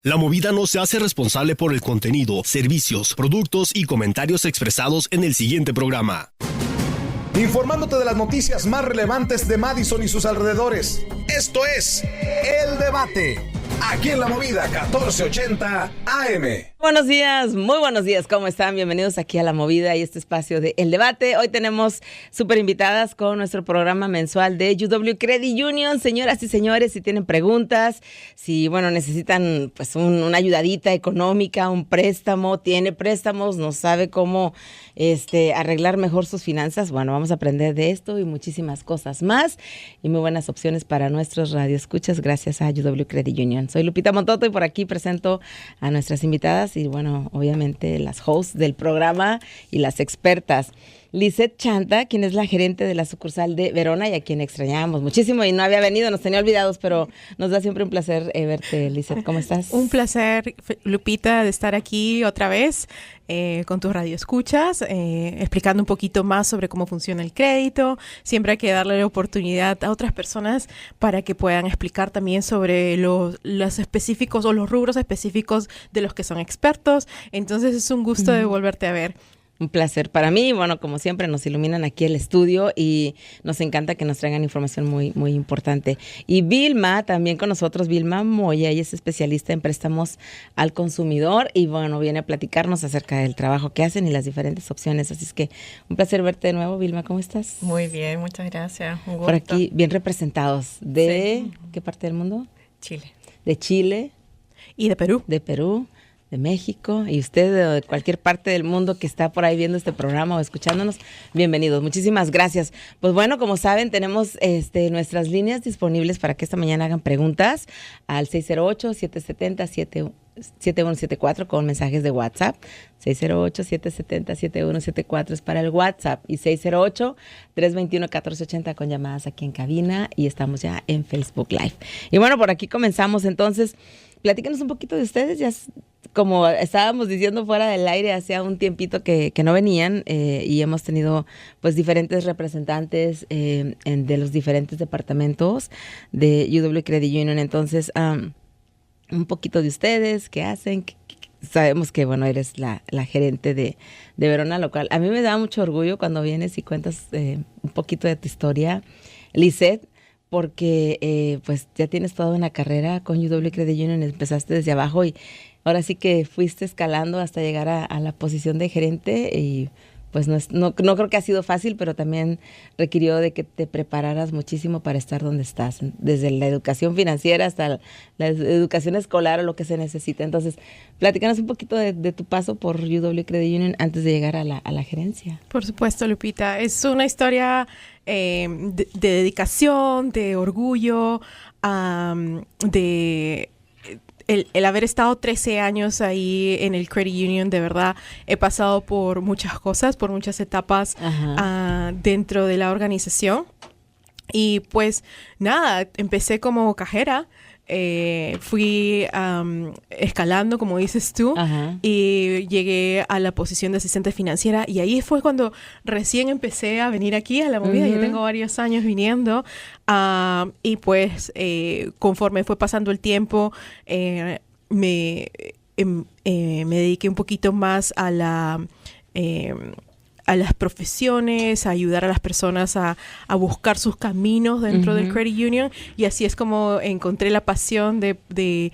La Movida no se hace responsable por el contenido, servicios, productos y comentarios expresados en el siguiente programa. Informándote de las noticias más relevantes de Madison y sus alrededores. Esto es El Debate, aquí en La Movida 1480 AM. Buenos días, muy buenos días, ¿cómo están? Bienvenidos aquí a La Movida y este espacio de El Debate. Hoy tenemos súper invitadas con nuestro programa mensual de UW Credit Union. Señoras y señores, si tienen preguntas, si necesitan pues una ayudadita económica, un préstamo, tiene préstamos, no sabe cómo arreglar mejor sus finanzas, vamos a aprender de esto y muchísimas cosas más y muy buenas opciones para nuestros radioescuchas gracias a UW Credit Union. Soy Lupita Montoto y por aquí presento a nuestras invitadas y obviamente las hosts del programa y las expertas. Lisette Chanta, quien es la gerente de la sucursal de Verona y a quien extrañábamos muchísimo y no había venido, nos tenía olvidados, pero nos da siempre un placer verte, Lisette. ¿Cómo estás? Un placer, Lupita, de estar aquí otra vez con tus radioescuchas, explicando un poquito más sobre cómo funciona el crédito. Siempre hay que darle la oportunidad a otras personas para que puedan explicar también sobre los específicos o los rubros específicos de los que son expertos. Entonces es un gusto de volverte a ver. Un placer para mí. Como siempre, nos iluminan aquí el estudio y nos encanta que nos traigan información muy, muy importante. Y Vilma, también con nosotros, Vilma Moya, ella es especialista en préstamos al consumidor y viene a platicarnos acerca del trabajo que hacen y las diferentes opciones. Así es que un placer verte de nuevo, Vilma. ¿Cómo estás? Muy bien, muchas gracias. Un gusto. Por aquí, bien representados. ¿De qué parte del mundo? Chile. De Chile. Y de Perú. De Perú. De México y usted de cualquier parte del mundo que está por ahí viendo este programa o escuchándonos, bienvenidos. Muchísimas gracias. Pues como saben, tenemos nuestras líneas disponibles para que esta mañana hagan preguntas al 608-770-7174 con mensajes de WhatsApp. 608-770-7174 es para el WhatsApp y 608-321-1480 con llamadas aquí en cabina y estamos ya en Facebook Live. Y por aquí comenzamos entonces. Platícanos un poquito de ustedes, ya como estábamos diciendo fuera del aire, hacía un tiempito que no venían y hemos tenido pues diferentes representantes de los diferentes departamentos de UW Credit Union. Entonces, un poquito de ustedes, qué hacen, sabemos que eres la gerente de Verona, lo cual a mí me da mucho orgullo cuando vienes y cuentas un poquito de tu historia, Lisette, porque pues ya tienes toda una carrera con UW Credit Union, empezaste desde abajo y ahora sí que fuiste escalando hasta llegar a la posición de gerente y pues no creo que ha sido fácil, pero también requirió de que te prepararas muchísimo para estar donde estás, desde la educación financiera hasta la educación escolar o lo que se necesita. Entonces, platícanos un poquito de tu paso por UW Credit Union antes de llegar a la gerencia. Por supuesto, Lupita. Es una historia de dedicación, de orgullo, de el haber estado 13 años ahí en el Credit Union. De verdad, he pasado por muchas cosas, por muchas etapas dentro de la organización. Y pues nada, empecé como cajera. Fui escalando, como dices tú, y llegué a la posición de asistente financiera y ahí fue cuando recién empecé a venir aquí a La Movida. Ya tengo varios años viniendo y pues conforme fue pasando el tiempo me dediqué un poquito más a las profesiones, a ayudar a las personas a buscar sus caminos dentro del Credit Union, y así es como encontré la pasión de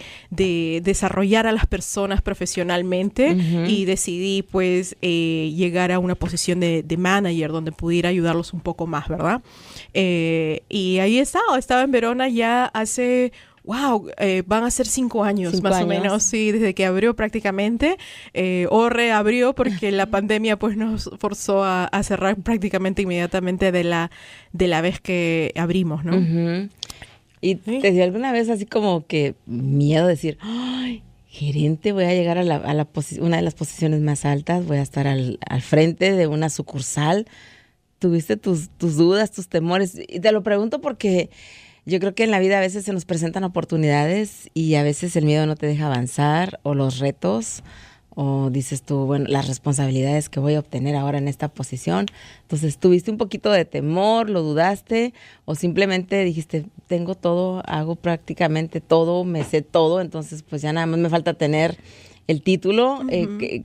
desarrollar a las personas profesionalmente y decidí pues llegar a una posición de manager donde pudiera ayudarlos un poco más, ¿verdad? Y ahí estaba en Verona ya hace... van a ser 5 años más o menos, sí, desde que abrió prácticamente, o reabrió porque la pandemia pues nos forzó a cerrar prácticamente inmediatamente de la vez que abrimos, ¿no? ¿Y te dio alguna vez así como que miedo de decir, ¡ay, gerente, voy a llegar a una de las posiciones más altas, voy a estar al frente de una sucursal? ¿Tuviste tus dudas, tus temores? Y te lo pregunto porque... yo creo que en la vida a veces se nos presentan oportunidades y a veces el miedo no te deja avanzar o los retos o dices tú, bueno, las responsabilidades que voy a obtener ahora en esta posición? Entonces, ¿tuviste un poquito de temor, lo dudaste o simplemente dijiste, tengo todo, hago prácticamente todo, me sé todo, entonces pues ya nada más me falta tener el título?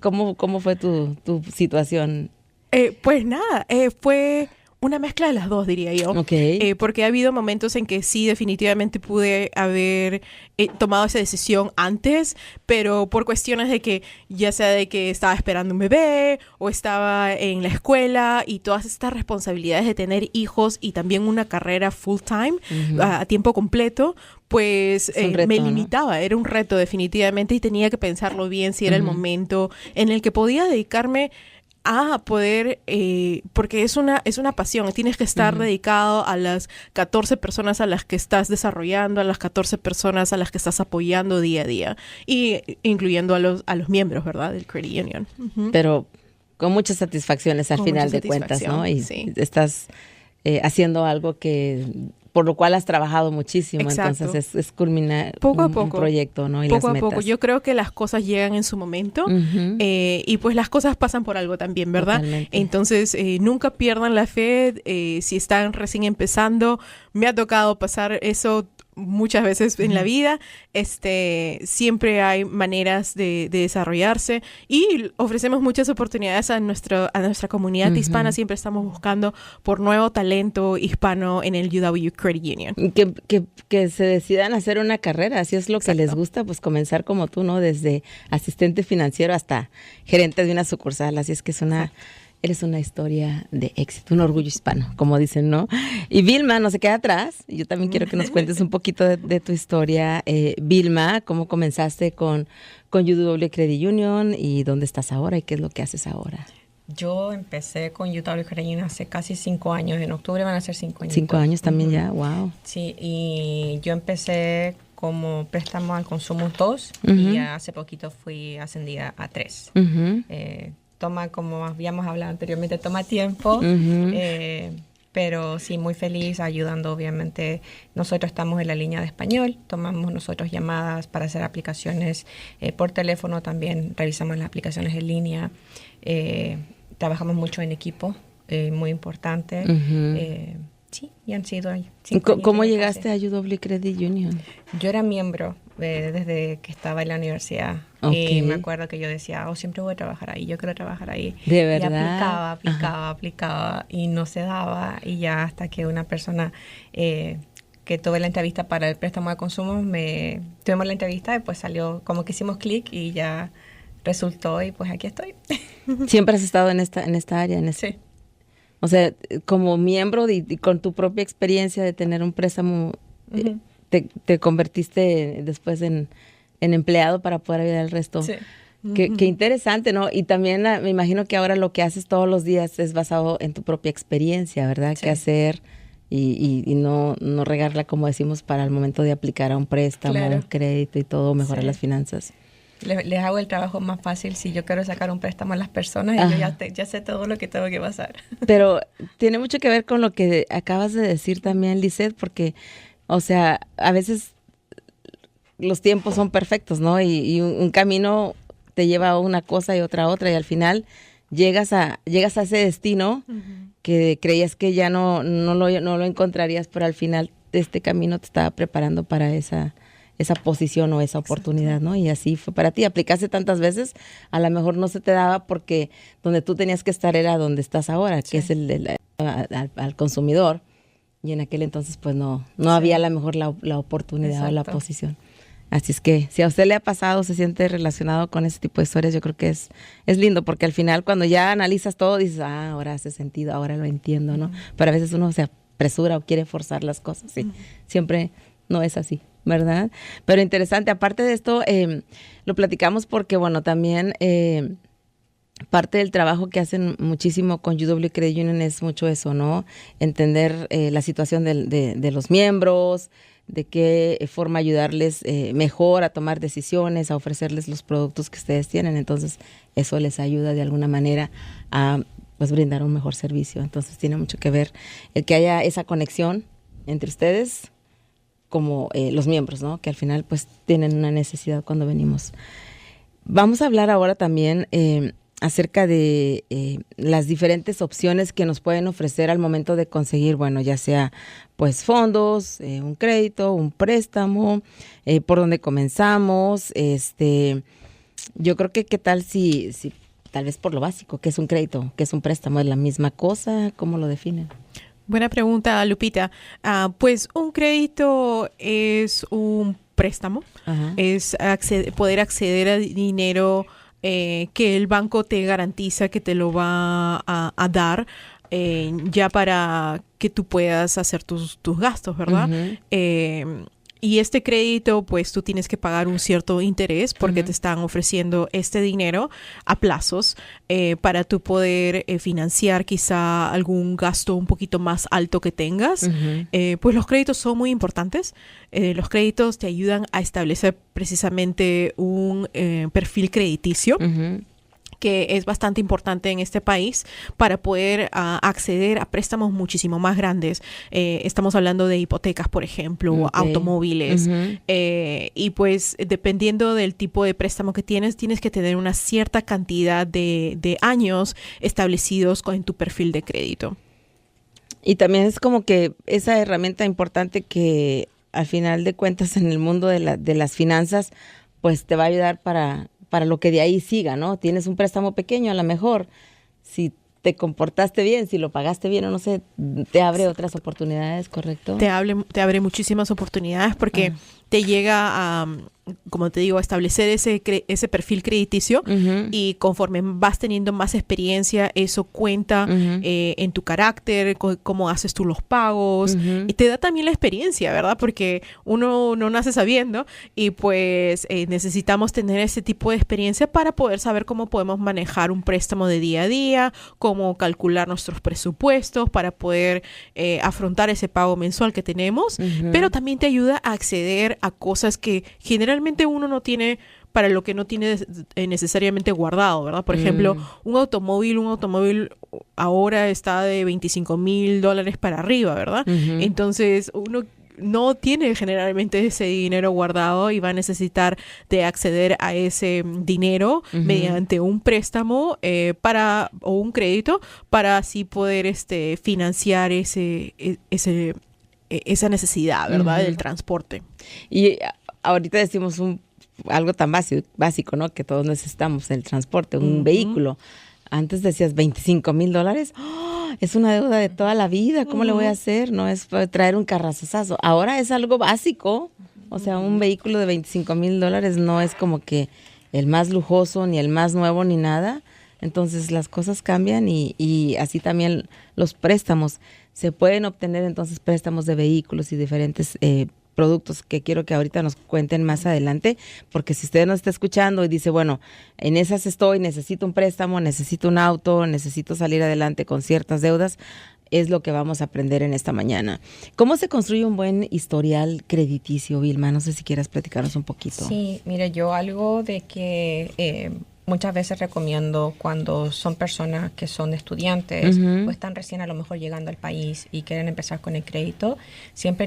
¿Cómo fue tu situación? Pues nada, fue una mezcla de las dos, diría yo. Okay. Porque ha habido momentos en que sí, definitivamente pude haber tomado esa decisión antes, pero por cuestiones de que, ya sea de que estaba esperando un bebé o estaba en la escuela y todas estas responsabilidades de tener hijos y también una carrera full time, a tiempo completo, pues reto, me limitaba. ¿No? Era un reto definitivamente y tenía que pensarlo bien si era el momento en el que podía dedicarme a poder, porque es una pasión, tienes que estar dedicado a las 14 personas a las que estás desarrollando, a las 14 personas a las que estás apoyando día a día, y incluyendo a los miembros, ¿verdad?, del Credit Union. Pero con muchas satisfacciones al final de cuentas, ¿no? Y sí, estás haciendo algo por lo cual has trabajado muchísimo. Exacto. Entonces es culminar poco a poco un proyecto, ¿no? Y poco las metas. A poco. Yo creo que las cosas llegan en su momento y pues las cosas pasan por algo también, ¿verdad? Totalmente. Entonces nunca pierdan la fe si están recién empezando. Me ha tocado pasar eso muchas veces en la vida. Siempre hay maneras de desarrollarse y ofrecemos muchas oportunidades a nuestra comunidad hispana. Siempre estamos buscando por nuevo talento hispano en el UW Credit Union. Que se decidan hacer una carrera, si es lo que les gusta, pues comenzar como tú, ¿no? Desde asistente financiero hasta gerente de una sucursal. Así es que eres una historia de éxito, un orgullo hispano, como dicen, ¿no? Y Vilma no se queda atrás. Yo también quiero que nos cuentes un poquito de tu historia. Vilma, ¿cómo comenzaste con UW Credit Union y dónde estás ahora y qué es lo que haces ahora? Yo empecé con UW Credit Union hace casi 5 años. En octubre van a ser 5 años. 5 años también ya, wow. Sí, y yo empecé como préstamo al consumo 2 y hace poquito fui ascendida a 3. Toma, como habíamos hablado anteriormente, toma tiempo, pero sí, muy feliz ayudando, obviamente. Nosotros estamos en la línea de español, tomamos nosotros llamadas para hacer aplicaciones por teléfono, también revisamos las aplicaciones en línea, trabajamos mucho en equipo, muy importante. Sí, y han sido 5 años. ¿Cómo llegaste a UW Credit Union? Yo era miembro desde que estaba en la universidad. Okay. Y me acuerdo que yo decía, siempre voy a trabajar ahí, yo quiero trabajar ahí. ¿De verdad? Y aplicaba y no se daba. Y ya hasta que una persona que tuve la entrevista para el préstamo de consumo, tuvimos la entrevista y pues salió, como que hicimos clic y ya resultó y pues aquí estoy. ¿Siempre has estado en esta área? Sí. O sea, como miembro y con tu propia experiencia de tener un préstamo, te convertiste después en empleado para poder ayudar al resto. Sí. Qué interesante, ¿no? Y también me imagino que ahora lo que haces todos los días es basado en tu propia experiencia, ¿verdad? Sí. Qué hacer y no regarla, como decimos, para el momento de aplicar a un préstamo, un crédito y todo, mejorar las finanzas. Les hago el trabajo más fácil si yo quiero sacar un préstamo a las personas y yo ya sé todo lo que tengo que pasar. Pero tiene mucho que ver con lo que acabas de decir también, Lisette, porque, o sea, a veces los tiempos son perfectos, ¿no? Y un camino te lleva a una cosa y otra y al final llegas a ese destino que creías que ya no lo encontrarías, pero al final este camino te estaba preparando para esa posición o esa oportunidad, ¿no? Y así fue para ti. Aplicaste tantas veces, a lo mejor no se te daba porque donde tú tenías que estar era donde estás ahora, que es al consumidor. Y en aquel entonces, pues no había a lo mejor la oportunidad o la posición. Así es que si a usted le ha pasado, se siente relacionado con ese tipo de historias, yo creo que es lindo, porque al final cuando ya analizas todo, dices, ahora hace sentido, ahora lo entiendo, ¿no? Pero a veces uno se apresura o quiere forzar las cosas, sí. Siempre no es así, ¿verdad? Pero interesante, aparte de esto, lo platicamos porque, bueno, también parte del trabajo que hacen muchísimo con UW Credit Union es mucho eso, ¿no? Entender la situación de los miembros, de qué forma ayudarles mejor a tomar decisiones, a ofrecerles los productos que ustedes tienen. Entonces, eso les ayuda de alguna manera a pues brindar un mejor servicio. Entonces, tiene mucho que ver el que haya esa conexión entre ustedes como los miembros, ¿no? Que al final pues tienen una necesidad cuando venimos. Vamos a hablar ahora también acerca de las diferentes opciones que nos pueden ofrecer al momento de conseguir, bueno, ya sea pues fondos, un crédito, un préstamo, por dónde comenzamos. Yo creo que qué tal si tal vez por lo básico, ¿qué es un crédito? ¿Qué es un préstamo? ¿Es la misma cosa? ¿Cómo lo definen? Buena pregunta, Lupita. Pues un crédito es un préstamo, es poder acceder a dinero que el banco te garantiza que te lo va a dar ya para que tú puedas hacer tus gastos, ¿verdad? Y este crédito, pues tú tienes que pagar un cierto interés porque te están ofreciendo este dinero a plazos para tú poder financiar quizá algún gasto un poquito más alto que tengas. Pues los créditos son muy importantes. Los créditos te ayudan a establecer precisamente un perfil crediticio. Que es bastante importante en este país para poder acceder a préstamos muchísimo más grandes. Estamos hablando de hipotecas, por ejemplo, automóviles. Y pues dependiendo del tipo de préstamo que tienes que tener una cierta cantidad de años establecidos en tu perfil de crédito. Y también es como que esa herramienta importante que al final de cuentas en el mundo de las finanzas, pues te va a ayudar para lo que de ahí siga, ¿no? Tienes un préstamo pequeño, a lo mejor, si te comportaste bien, si lo pagaste bien o no sé, te abre otras oportunidades, ¿correcto? Te abre muchísimas oportunidades porque te llega a, como te digo, a establecer ese perfil crediticio y conforme vas teniendo más experiencia, eso cuenta en tu carácter, cómo haces tú los pagos y te da también la experiencia, ¿verdad? Porque uno no nace sabiendo y pues necesitamos tener ese tipo de experiencia para poder saber cómo podemos manejar un préstamo de día a día, cómo calcular nuestros presupuestos para poder afrontar ese pago mensual que tenemos, pero también te ayuda a acceder a cosas que generalmente uno no tiene, para lo que no tiene necesariamente guardado, ¿verdad? Por ejemplo, un automóvil ahora está de $25,000 para arriba, ¿verdad? Entonces, uno no tiene generalmente ese dinero guardado y va a necesitar de acceder a ese dinero mediante un préstamo o un crédito para así poder financiar esa necesidad, ¿verdad? Del transporte. Y ahorita decimos algo tan básico, ¿no? Que todos necesitamos, el transporte, un vehículo. Antes decías $25,000. ¡Oh! Es una deuda de toda la vida. ¿Cómo le voy a hacer? No es traer un carrazazo. Ahora es algo básico. O sea, un vehículo de $25,000 no es como que el más lujoso, ni el más nuevo, ni nada. Entonces las cosas cambian y así también los préstamos. Se pueden obtener entonces préstamos de vehículos y diferentes productos que quiero que ahorita nos cuenten más adelante, porque si usted nos está escuchando y dice, bueno, en esas estoy, necesito un préstamo, necesito un auto, necesito salir adelante con ciertas deudas, es lo que vamos a aprender en esta mañana. ¿Cómo se construye un buen historial crediticio, Vilma? No sé si quieras platicarnos un poquito. Sí, mire, yo algo de que muchas veces recomiendo cuando son personas que son estudiantes o están recién a lo mejor llegando al país y quieren empezar con el crédito, siempre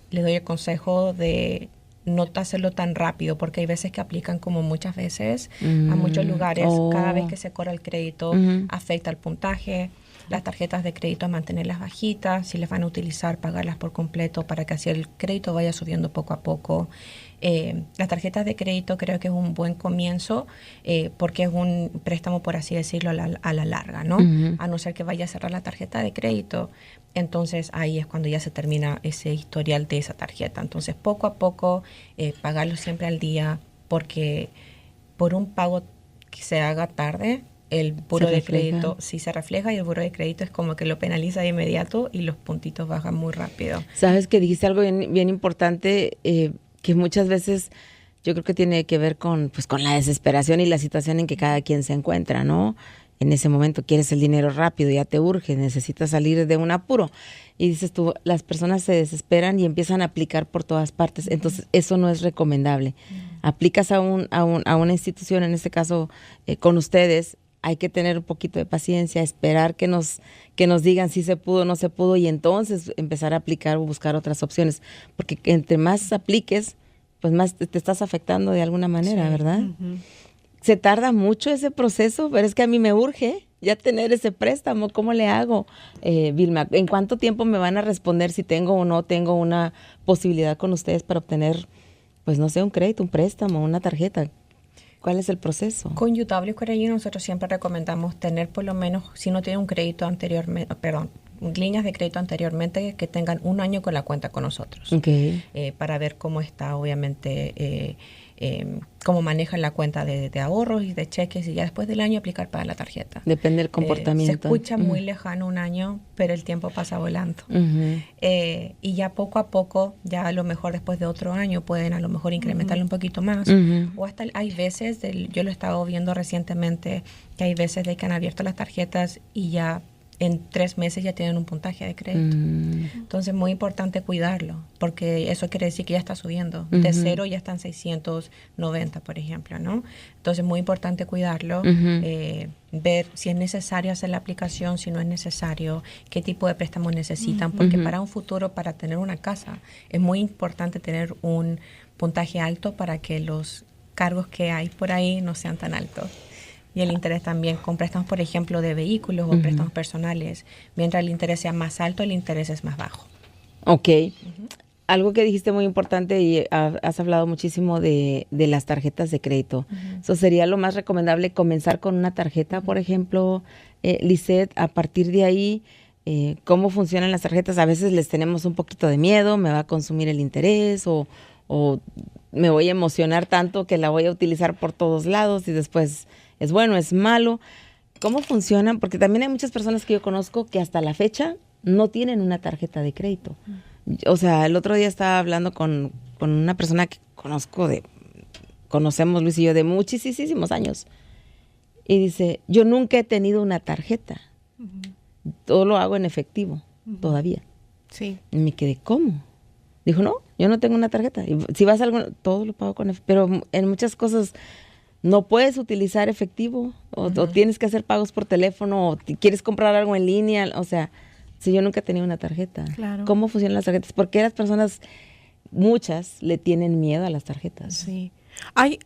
les doy el consejo de no hacerlo tan rápido, porque hay veces que aplican como muchas veces a muchos lugares. Cada vez que se cobra el crédito afecta el puntaje. Las tarjetas de crédito, mantenerlas bajitas, si les van a utilizar, pagarlas por completo para que así el crédito vaya subiendo poco a poco. Las tarjetas de crédito creo que es un buen comienzo porque es un préstamo, por así decirlo, a la larga, ¿no? A no ser que vaya a cerrar la tarjeta de crédito. Entonces ahí es cuando ya se termina ese historial de esa tarjeta. Entonces poco a poco pagarlo siempre al día, porque por un pago que se haga tarde, el buro de crédito sí se refleja y el buro de crédito es como que lo penaliza de inmediato y los puntitos bajan muy rápido. Sabes que dijiste algo bien importante que muchas veces yo creo que tiene que ver con la desesperación y la situación en que cada quien se encuentra, ¿no? En ese momento quieres el dinero rápido, ya te urge, necesitas salir de un apuro. Y dices tú, las personas se desesperan y empiezan a aplicar por todas partes. Entonces, eso no es recomendable. Aplicas a una institución, en este caso con ustedes, hay que tener un poquito de paciencia, esperar que nos digan si se pudo o no se pudo y entonces empezar a aplicar o buscar otras opciones. Porque entre más apliques, pues más te estás afectando de alguna manera, ¿verdad? ¿Se tarda mucho ese proceso? Pero es que a mí me urge ya tener ese préstamo. ¿Cómo le hago, Vilma? ¿En cuánto tiempo me van a responder si tengo o no tengo una posibilidad con ustedes para obtener, pues no sé, un crédito, un préstamo, una tarjeta? ¿Cuál es el proceso? Con UW Credit Union nosotros siempre recomendamos tener por lo menos, si no tiene un crédito anteriormente, líneas de crédito anteriormente, que tengan 1 año con la cuenta con nosotros. Okay. Para ver cómo está, obviamente, cómo manejan la cuenta de ahorros y de cheques, y ya después del año aplicar para la tarjeta. Depende del comportamiento. Se escucha muy lejano 1 año, pero el tiempo pasa volando. Y ya poco a poco, ya a lo mejor después de otro año pueden a lo mejor incrementarlo un poquito más. O hasta hay veces, yo lo he estado viendo recientemente, que hay veces de que han abierto las tarjetas y ya en 3 meses ya tienen un puntaje de crédito. Entonces, muy importante cuidarlo, porque eso quiere decir que ya está subiendo. De 0 ya están 690, por ejemplo, ¿no? Entonces, muy importante cuidarlo, ver si es necesario hacer la aplicación, si no es necesario, qué tipo de préstamos necesitan, porque para un futuro, para tener una casa, es muy importante tener un puntaje alto para que los cargos que hay por ahí no sean tan altos. Y el interés también con préstamos, por ejemplo, de vehículos o préstamos personales. Mientras el interés sea más alto, el interés es más bajo. Ok. Algo que dijiste muy importante y has hablado muchísimo de las tarjetas de crédito. Eso sería lo más recomendable, comenzar con una tarjeta, por ejemplo, Lisette, a partir de ahí, ¿cómo funcionan las tarjetas? A veces les tenemos un poquito de miedo, me va a consumir el interés o me voy a emocionar tanto que la voy a utilizar por todos lados y después es bueno, es malo. ¿Cómo funcionan? Porque también hay muchas personas que yo conozco que hasta la fecha no tienen una tarjeta de crédito. O sea, el otro día estaba hablando con una persona que conocemos Luis y yo de muchísimos años. Y dice, yo nunca he tenido una tarjeta. Todo lo hago en efectivo, todavía. Sí. Y me quedé, ¿cómo? Dijo, no, yo no tengo una tarjeta. Y si vas a algo, todo lo pago con efectivo. Pero en muchas cosas no puedes utilizar efectivo o tienes que hacer pagos por teléfono o quieres comprar algo en línea. O sea, si yo nunca he tenido una tarjeta. Claro. ¿Cómo funcionan las tarjetas? Porque las personas, muchas, le tienen miedo a las tarjetas. Sí. Hay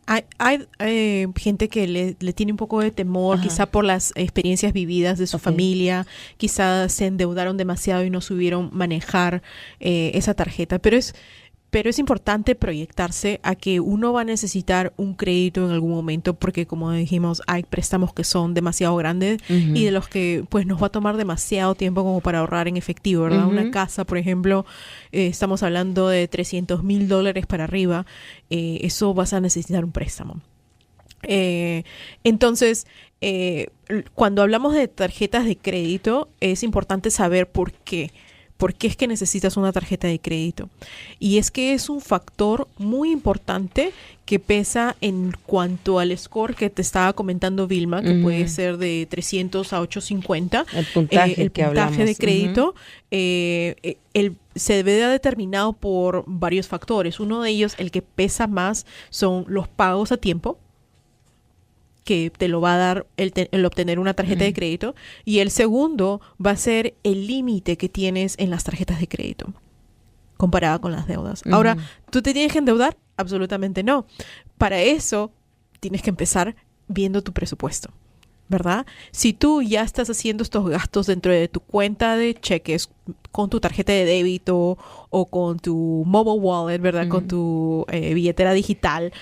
gente que le tiene un poco de temor, quizá por las experiencias vividas de su familia, quizá se endeudaron demasiado y no supieron manejar esa tarjeta, pero es importante proyectarse a que uno va a necesitar un crédito en algún momento, porque como dijimos, hay préstamos que son demasiado grandes y de los que pues nos va a tomar demasiado tiempo como para ahorrar en efectivo, ¿verdad? Una casa, por ejemplo, estamos hablando de $300,000 para arriba, eso vas a necesitar un préstamo. Entonces, cuando hablamos de tarjetas de crédito, es importante saber por qué. ¿Por qué es que necesitas una tarjeta de crédito? Y es que es un factor muy importante que pesa en cuanto al score que te estaba comentando Vilma, que puede ser de 300 a 850. El puntaje, de crédito se ve determinado por varios factores. Uno de ellos, el que pesa más, son los pagos a tiempo, que te lo va a dar el obtener una tarjeta de crédito, y el segundo va a ser el límite que tienes en las tarjetas de crédito comparada con las deudas. Ahora, ¿tú te tienes que endeudar? Absolutamente no. Para eso tienes que empezar viendo tu presupuesto, ¿verdad? Si tú ya estás haciendo estos gastos dentro de tu cuenta de cheques con tu tarjeta de débito o con tu mobile wallet, ¿verdad? Con tu billetera digital,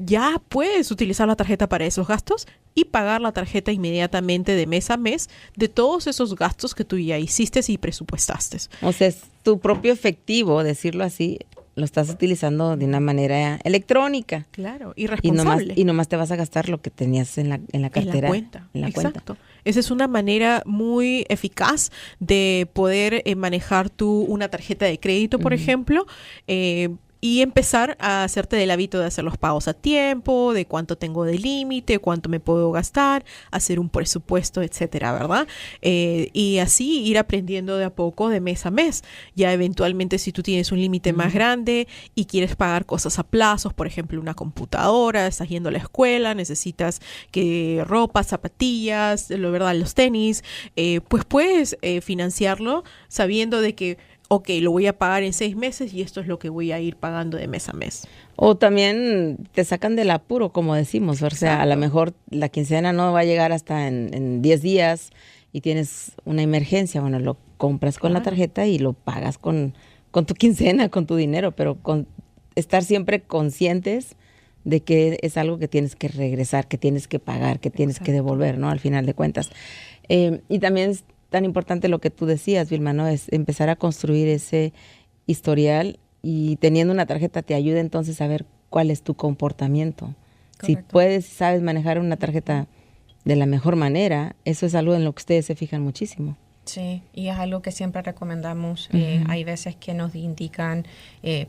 ya puedes utilizar la tarjeta para esos gastos y pagar la tarjeta inmediatamente de mes a mes de todos esos gastos que tú ya hiciste y presupuestaste. O sea, es tu propio efectivo, decirlo así, lo estás utilizando de una manera electrónica. Claro, y responsable. Y nomás te vas a gastar lo que tenías en la cartera. En la cuenta. En la Exacto. cuenta. Esa es una manera muy eficaz de poder manejar una tarjeta de crédito, por ejemplo, y empezar a hacerte del hábito de hacer los pagos a tiempo, de cuánto tengo de límite, cuánto me puedo gastar, hacer un presupuesto, etcétera, ¿verdad? Y así ir aprendiendo de a poco, de mes a mes. Ya eventualmente, si tú tienes un límite más grande y quieres pagar cosas a plazos, por ejemplo, una computadora, estás yendo a la escuela, necesitas ropa, zapatillas, ¿verdad? Los tenis, pues puedes financiarlo sabiendo de que ok, lo voy a pagar en 6 meses y esto es lo que voy a ir pagando de mes a mes. O también te sacan del apuro, como decimos. O sea, a lo mejor la quincena no va a llegar hasta en 10 días y tienes una emergencia. Bueno, lo compras con la tarjeta y lo pagas con tu quincena, con tu dinero, pero con estar siempre conscientes de que es algo que tienes que regresar, que tienes que pagar, que tienes que devolver, ¿no? Al final de cuentas. Y también es tan importante lo que tú decías, Vilma, ¿no? Es empezar a construir ese historial y teniendo una tarjeta te ayuda entonces a ver cuál es tu comportamiento. Correcto. Si puedes, sabes manejar una tarjeta de la mejor manera, eso es algo en lo que ustedes se fijan muchísimo. Sí, y es algo que siempre recomendamos. Hay veces que nos indican,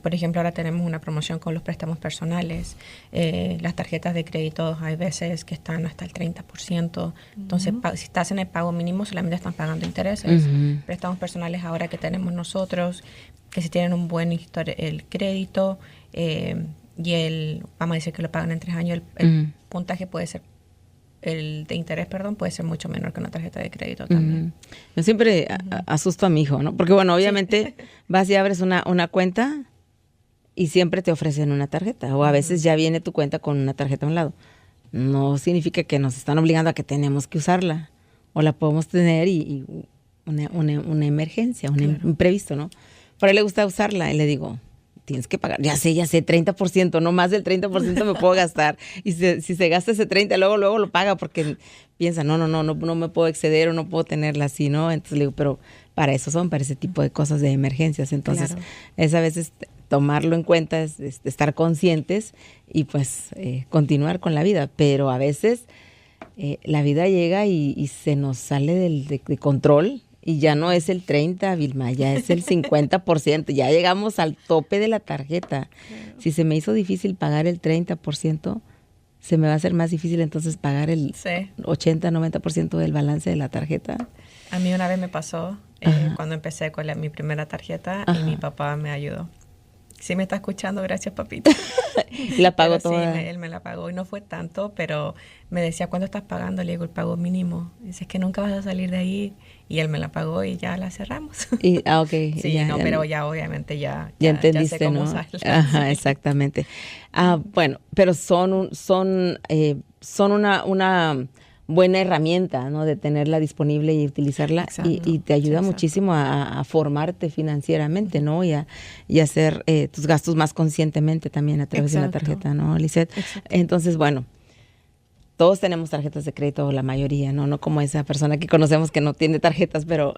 por ejemplo, ahora tenemos una promoción con los préstamos personales. Las tarjetas de crédito hay veces que están hasta el 30%. Entonces, si estás en el pago mínimo, solamente están pagando intereses. Préstamos personales ahora que tenemos nosotros, que si tienen un buen el crédito y vamos a decir que lo pagan en 3 años, el puntaje puede ser el de interés, puede ser mucho menor que una tarjeta de crédito también. Yo siempre asusto a mi hijo, ¿no? Porque, bueno, obviamente vas y abres una cuenta y siempre te ofrecen una tarjeta. O a veces ya viene tu cuenta con una tarjeta a un lado. No significa que nos están obligando a que tenemos que usarla. O la podemos tener y una emergencia, un imprevisto, ¿no? Por ahí le gusta usarla y le digo, tienes que pagar, ya sé, 30%, no más del 30% me puedo gastar. Y si se gasta ese 30%, luego lo paga porque piensa, no me puedo exceder o no puedo tenerla así, ¿no? Entonces le digo, pero para ese tipo de cosas de emergencias. Entonces, es a veces tomarlo en cuenta, es estar conscientes y pues continuar con la vida. Pero a veces la vida llega y se nos sale de control. Y ya no es el 30, Vilma, ya es el 50%. Ya llegamos al tope de la tarjeta. Si se me hizo difícil pagar el 30%, se me va a hacer más difícil entonces pagar el 80, 90% del balance de la tarjeta. A mí una vez me pasó cuando empecé con mi primera tarjeta y mi papá me ayudó. Sí me está escuchando, gracias papito. La pagó toda. Sí, él me la pagó y no fue tanto, pero me decía, ¿cuánto estás pagando? Le digo, el pago mínimo. Dice, es que nunca vas a salir de ahí. Y él me la pagó y ya la cerramos. Ok. Sí, pero ya obviamente ya entendiste, sé cómo ¿no? usarla. Ajá, exactamente. Bueno, pero son una buena herramienta, ¿no? De tenerla disponible y utilizarla. Y te ayuda muchísimo a formarte financieramente, ¿no? Y a hacer tus gastos más conscientemente también a través de la tarjeta, ¿no, Lisette? Entonces, bueno, todos tenemos tarjetas de crédito, la mayoría, ¿no? No como esa persona que conocemos que no tiene tarjetas, pero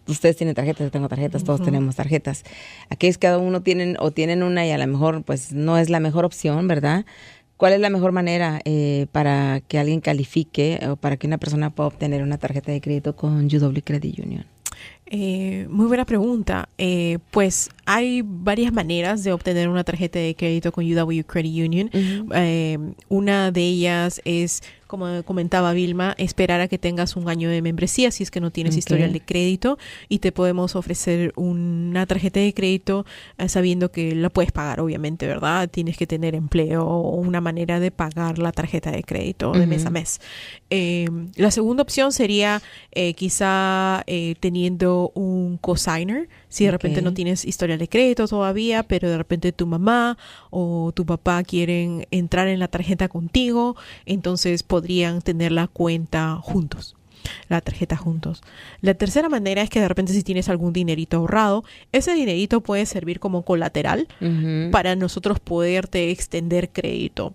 ustedes tienen tarjetas, yo tengo tarjetas, todos tenemos tarjetas. Aquellos cada uno tienen una y a lo mejor pues no es la mejor opción, ¿verdad? ¿Cuál es la mejor manera para que alguien califique o para que una persona pueda obtener una tarjeta de crédito con UW Credit Union? Muy buena pregunta. Pues hay varias maneras de obtener una tarjeta de crédito con UW Credit Union. Una de ellas es, como comentaba Vilma, esperar a que tengas un año de membresía si es que no tienes historial de crédito, y te podemos ofrecer una tarjeta de crédito sabiendo que la puedes pagar, obviamente, ¿verdad? Tienes que tener empleo o una manera de pagar la tarjeta de crédito de mes a mes. La segunda opción sería quizá teniendo un cosigner, si de repente no tienes historial de crédito todavía, pero de repente tu mamá o tu papá quieren entrar en la tarjeta contigo, entonces podrían tener la cuenta juntos, la tarjeta juntos. La tercera manera es que de repente si tienes algún dinerito ahorrado, ese dinerito puede servir como colateral para nosotros poderte extender crédito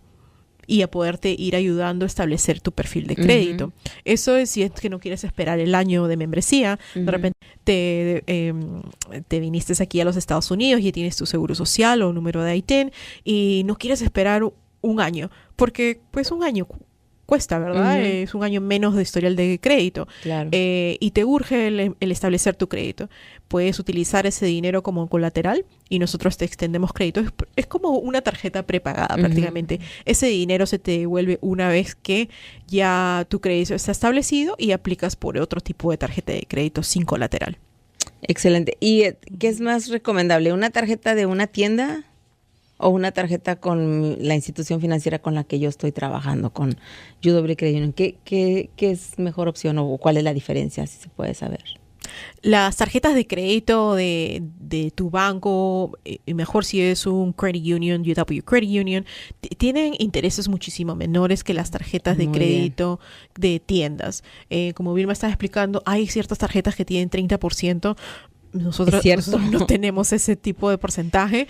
y a poderte ir ayudando a establecer tu perfil de crédito. Eso es si es que no quieres esperar el año de membresía. De repente te viniste aquí a los Estados Unidos y tienes tu seguro social o número de ITIN y no quieres esperar un año, porque pues un año cuesta, ¿verdad? Es un año menos de historial de crédito. Claro. Y te urge el establecer tu crédito. Puedes utilizar ese dinero como colateral y nosotros te extendemos crédito. Es como una tarjeta prepagada prácticamente. Ese dinero se te devuelve una vez que ya tu crédito está establecido y aplicas por otro tipo de tarjeta de crédito sin colateral. Excelente. ¿Y qué es más recomendable? ¿Una tarjeta de una tienda o una tarjeta con la institución financiera con la que yo estoy trabajando, con UW Credit Union? ¿Qué es mejor opción o cuál es la diferencia, si se puede saber? Las tarjetas de crédito de tu banco, y mejor si es un credit union, UW Credit Union, tienen intereses muchísimo menores que las tarjetas de crédito de tiendas. Como Vilma estaba explicando, hay ciertas tarjetas que tienen 30%. Nosotros no tenemos ese tipo de porcentaje,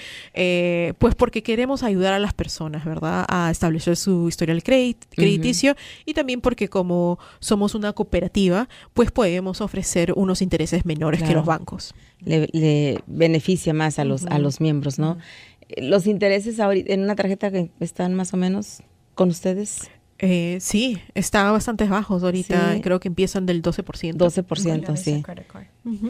pues porque queremos ayudar a las personas, ¿verdad? A establecer su historial crediticio y también porque como somos una cooperativa, pues podemos ofrecer unos intereses menores que los bancos. Le beneficia más a los miembros, ¿no? Los intereses ahorita en una tarjeta que están más o menos con ustedes. Sí, está bastante bajos ahorita. Sí. Creo que empiezan del 12%. 12%, sí.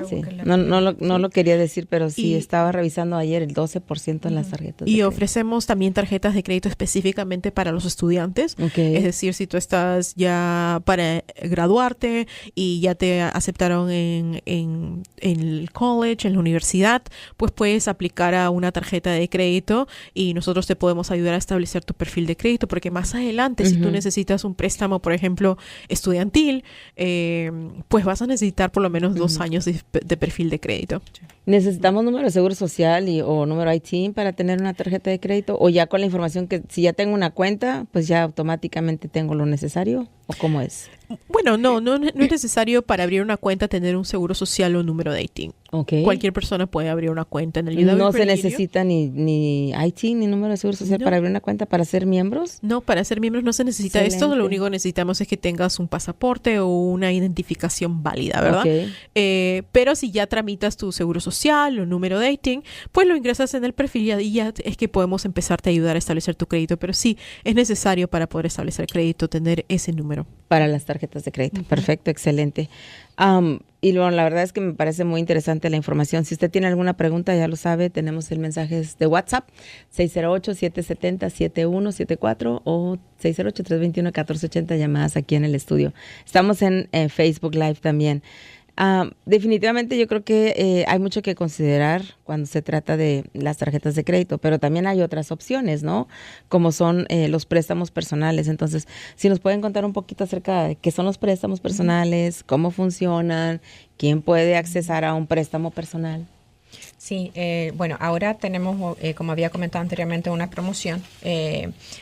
Sí. No lo quería decir, pero sí, estaba revisando ayer el 12% en las tarjetas. Y ofrecemos también tarjetas de crédito específicamente para los estudiantes. Es decir, si tú estás ya para graduarte y ya te aceptaron en el college, en la universidad, pues puedes aplicar a una tarjeta de crédito y nosotros te podemos ayudar a establecer tu perfil de crédito, porque más adelante, si tú necesitas un préstamo, por ejemplo, estudiantil, pues vas a necesitar por lo menos 2 años de perfil de crédito. ¿Necesitamos número de seguro social o número IT para tener una tarjeta de crédito? ¿O ya con la información que si ya tengo una cuenta, pues ya automáticamente tengo lo necesario? ¿O cómo es? Bueno, no es necesario para abrir una cuenta tener un seguro social o número de IT. Cualquier persona puede abrir una cuenta en el UW. ¿No se necesita ni IT ni número de seguro social para abrir una cuenta para ser miembros? No, para ser miembros no se necesita esto. Lo único que necesitamos es que tengas un pasaporte o una identificación válida, ¿verdad? Pero si ya tramitas tu seguro social o número de IT, pues lo ingresas en el perfil y ya es que podemos empezarte a ayudar a establecer tu crédito. Pero sí, es necesario para poder establecer crédito tener ese número. Para las tarjetas de crédito. Perfecto, excelente. Y bueno, la verdad es que me parece muy interesante la información. Si usted tiene alguna pregunta, ya lo sabe, tenemos el mensaje de WhatsApp, 608-770-7174 o 608-321-1480, llamadas aquí en el estudio. Estamos en Facebook Live también. Definitivamente yo creo que hay mucho que considerar cuando se trata de las tarjetas de crédito, pero también hay otras opciones, ¿no? Como son los préstamos personales. Entonces, si nos pueden contar un poquito acerca de qué son los préstamos personales, cómo funcionan, quién puede accesar a un préstamo personal. Sí, bueno, ahora tenemos, como había comentado anteriormente, una promoción.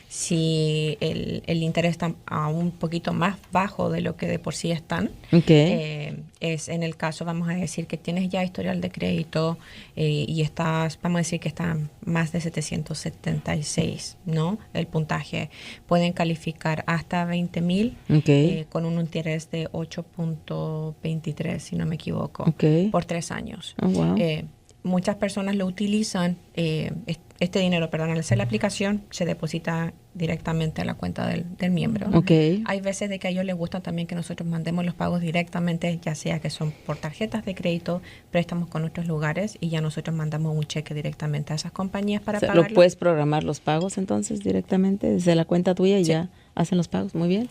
Si el interés está a un poquito más bajo de lo que de por sí están, es en el caso, vamos a decir, que tienes ya historial de crédito y estás, vamos a decir que está más de 776, ¿no? El puntaje. Pueden calificar hasta 20,000 con un interés de 8.23, si no me equivoco, por 3 años. Oh, wow. Muchas personas lo utilizan, este dinero, perdón, al hacer la aplicación se deposita directamente a la cuenta del miembro. Hay veces de que a ellos les gusta también que nosotros mandemos los pagos directamente, ya sea que son por tarjetas de crédito, préstamos con otros lugares, y ya nosotros mandamos un cheque directamente a esas compañías para pagarlo. ¿Lo puedes programar los pagos entonces directamente desde la cuenta tuya y ya hacen los pagos? Muy bien.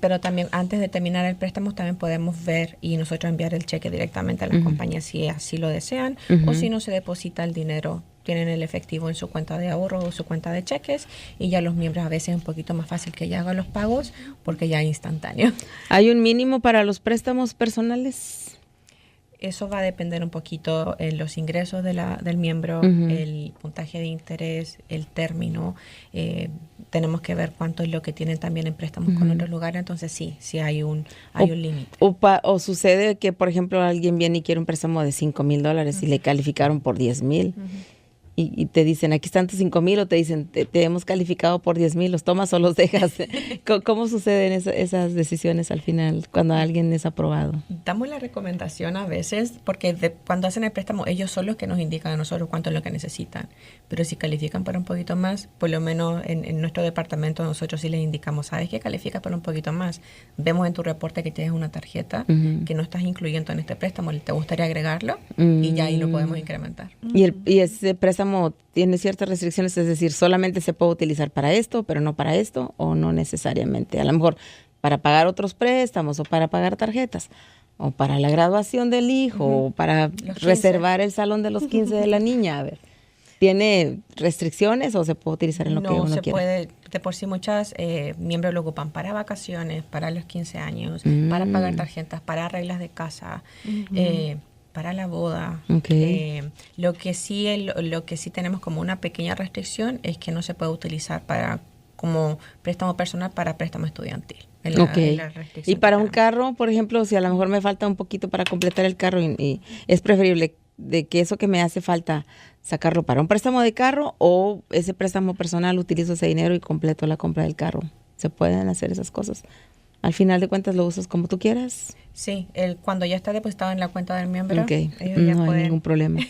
Pero también antes de terminar el préstamo también podemos ver y nosotros enviar el cheque directamente a las compañías si así lo desean, o si no se deposita el dinero, tienen el efectivo en su cuenta de ahorro o su cuenta de cheques, y ya los miembros a veces es un poquito más fácil que ya hagan los pagos porque ya es instantáneo. ¿Hay un mínimo para los préstamos personales? Eso va a depender un poquito en los ingresos del miembro, el puntaje de interés, el término. Tenemos que ver cuánto es lo que tienen también en préstamos con otros lugares. Entonces sí hay un límite. O sucede que, por ejemplo, alguien viene y quiere un préstamo de $5,000 y le calificaron por 10,000. Y te dicen, aquí están tus 5,000, o te dicen, te hemos calificado por 10,000, ¿los tomas o los dejas? ¿Cómo suceden esas decisiones al final cuando alguien es aprobado? Damos la recomendación a veces, porque cuando hacen el préstamo, ellos son los que nos indican a nosotros cuánto es lo que necesitan. Pero si califican para un poquito más, por lo menos en nuestro departamento nosotros sí les indicamos, ¿sabes qué? Calificas para un poquito más. Vemos en tu reporte que tienes una tarjeta que no estás incluyendo en este préstamo, ¿te gustaría agregarlo? Y ya ahí lo podemos incrementar. Y ese préstamo tiene ciertas restricciones, es decir, solamente se puede utilizar para esto, pero no para esto, o no necesariamente. A lo mejor para pagar otros préstamos, o para pagar tarjetas, o para la graduación del hijo, o para reservar el salón de los 15 de la niña. A ver. ¿Tiene restricciones o se puede utilizar en lo que uno quiera? No, se puede. De por sí muchas miembros lo ocupan para vacaciones, para los 15 años, para pagar tarjetas, para reglas de casa, para la boda. Okay. Lo que sí tenemos como una pequeña restricción es que no se puede utilizar como préstamo personal para préstamo estudiantil. Y para un carro, por ejemplo, si a lo mejor me falta un poquito para completar el carro y es preferible de que eso que me hace falta sacarlo para un préstamo de carro o ese préstamo personal, utilizo ese dinero y completo la compra del carro. ¿Se pueden hacer esas cosas? Al final de cuentas lo usas como tú quieras. Sí, cuando ya está depositado en la cuenta del miembro, no hay ningún problema.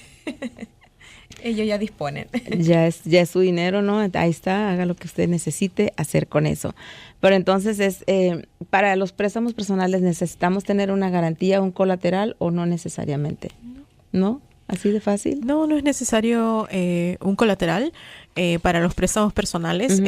Ellos ya disponen. Ya es su dinero, ¿no? Ahí está, haga lo que usted necesite hacer con eso. Pero entonces para los préstamos personales, ¿necesitamos tener una garantía, un colateral o no necesariamente? ¿No? ¿Así de fácil? No es necesario un colateral para los préstamos personales.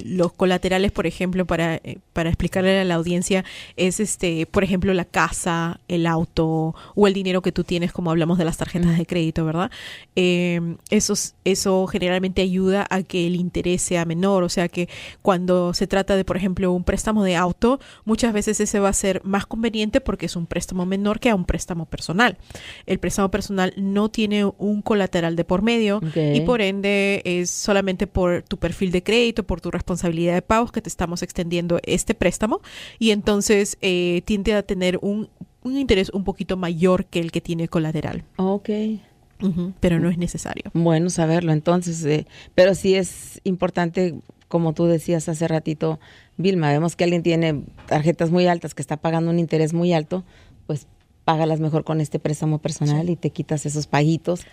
Los colaterales, por ejemplo, para explicarle a la audiencia, es por ejemplo, la casa, el auto o el dinero que tú tienes, como hablamos de las tarjetas de crédito, ¿verdad? Eso generalmente ayuda a que el interés sea menor. O sea que cuando se trata de, por ejemplo, un préstamo de auto, muchas veces ese va a ser más conveniente porque es un préstamo menor que a un préstamo personal. El préstamo personal no tiene un colateral de por medio y por ende es solamente por tu perfil de crédito, por tu responsabilidad de pagos que te estamos extendiendo este préstamo y entonces tiende a tener un interés un poquito mayor que el que tiene colateral. Pero no es necesario. Bueno saberlo entonces, pero sí es importante, como tú decías hace ratito, Vilma, vemos que alguien tiene tarjetas muy altas que está pagando un interés muy alto, pues págalas mejor con este préstamo personal y te quitas esos paguitos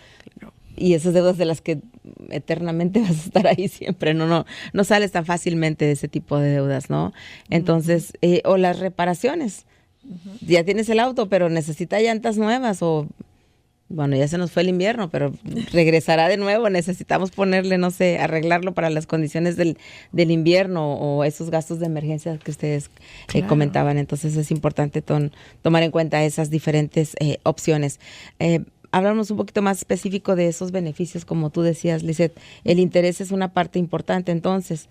y esas deudas de las que eternamente vas a estar ahí siempre. No sales tan fácilmente de ese tipo de deudas, ¿no? Entonces, o las reparaciones. Ya tienes el auto, pero necesita llantas nuevas o... Bueno, ya se nos fue el invierno, pero regresará de nuevo. Necesitamos ponerle, no sé, arreglarlo para las condiciones del invierno o esos gastos de emergencia que ustedes comentaban. Entonces es importante tomar en cuenta esas diferentes opciones. Hablamos un poquito más específico de esos beneficios, como tú decías, Lisette. El interés es una parte importante, entonces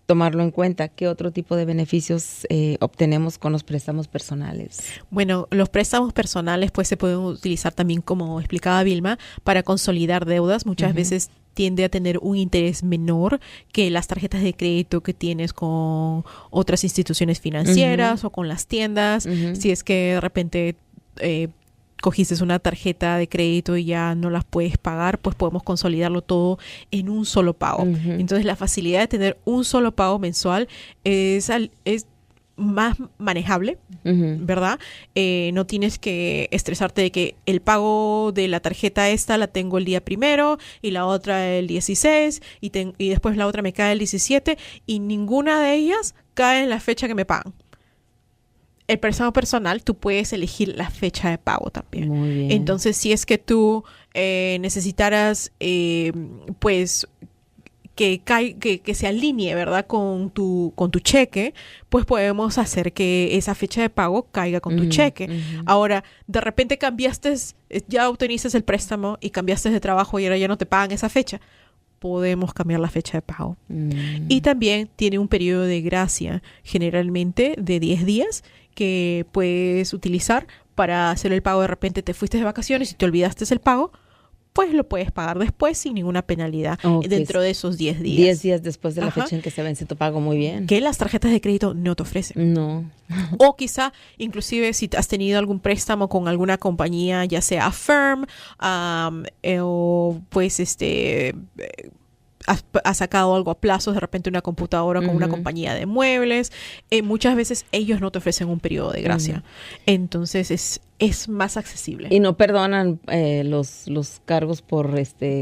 tomarlo en cuenta. ¿Qué otro tipo de beneficios obtenemos con los préstamos personales? Bueno, los préstamos personales pues se pueden utilizar también, como explicaba Vilma, para consolidar deudas. Muchas veces tiende a tener un interés menor que las tarjetas de crédito que tienes con otras instituciones financieras o con las tiendas. Si es que de repente cogiste una tarjeta de crédito y ya no las puedes pagar, pues podemos consolidarlo todo en un solo pago. Entonces la facilidad de tener un solo pago mensual es más manejable, ¿verdad? No tienes que estresarte de que el pago de la tarjeta esta la tengo el día 1 y la otra el 16 y después la otra me cae el 17 y ninguna de ellas cae en la fecha que me pagan. El préstamo personal, tú puedes elegir la fecha de pago también. Muy bien. Entonces, si es que tú necesitaras, pues, que se alinee, ¿verdad? Con tu cheque, pues podemos hacer que esa fecha de pago caiga con tu cheque. Ahora, de repente ya obteniste el préstamo y cambiaste de trabajo y ahora ya no te pagan esa fecha. Podemos cambiar la fecha de pago. Y también tiene un periodo de gracia, generalmente de 10 días, que puedes utilizar para hacer el pago. De repente te fuiste de vacaciones y te olvidaste el pago, pues lo puedes pagar después sin ninguna penalidad dentro de esos 10 días. 10 días después de la fecha en que se vence tu pago, muy bien. Que las tarjetas de crédito no te ofrecen. No. O quizá, inclusive, si has tenido algún préstamo con alguna compañía, ya sea Affirm, o pues has sacado algo a plazos, de repente una computadora con una compañía de muebles, muchas veces ellos no te ofrecen un periodo de gracia. Entonces es más accesible. Y no perdonan los cargos por,